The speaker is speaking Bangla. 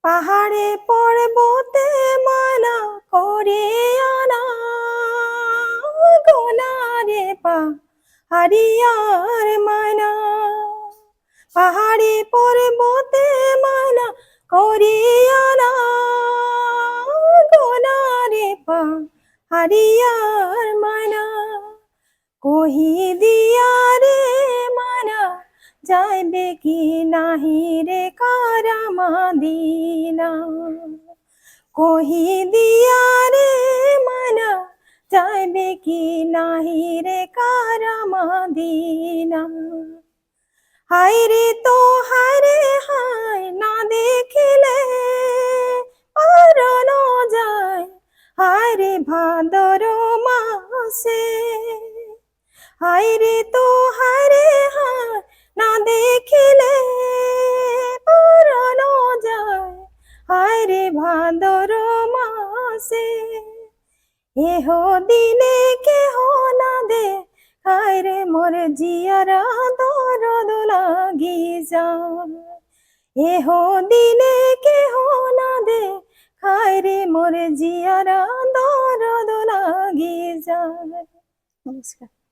পাহাড়ে পর্বতে মানা করে আনা গোনারে হারিয়ার মানা। পাহাড়ে পর্বতে মানা করে আনা গোনারে হারিয়ার মানা। কহি দিয়া রে মানা যাইবে কি নাহি রে কারা মাদিনা। কহি দিয়া রে মানা যাইবে কি নাহি রে কারা মাদিনা। হায় রে তো হারে হায় না দেখিলে পরানো যায়। হায় রে ভাদর মাসে হায় রে তো হারে হায় না দেখিলে পরানো যায়। হায় রে ভাদর মাসে এহ দিনে কেহ না দে হায় রে মোর জিয়ারা দরদ লাগি যায়। এহ দিনে কেহ না দে হায় রে মোর জিয়ারা দরদ লাগি যায়। নমস্কার।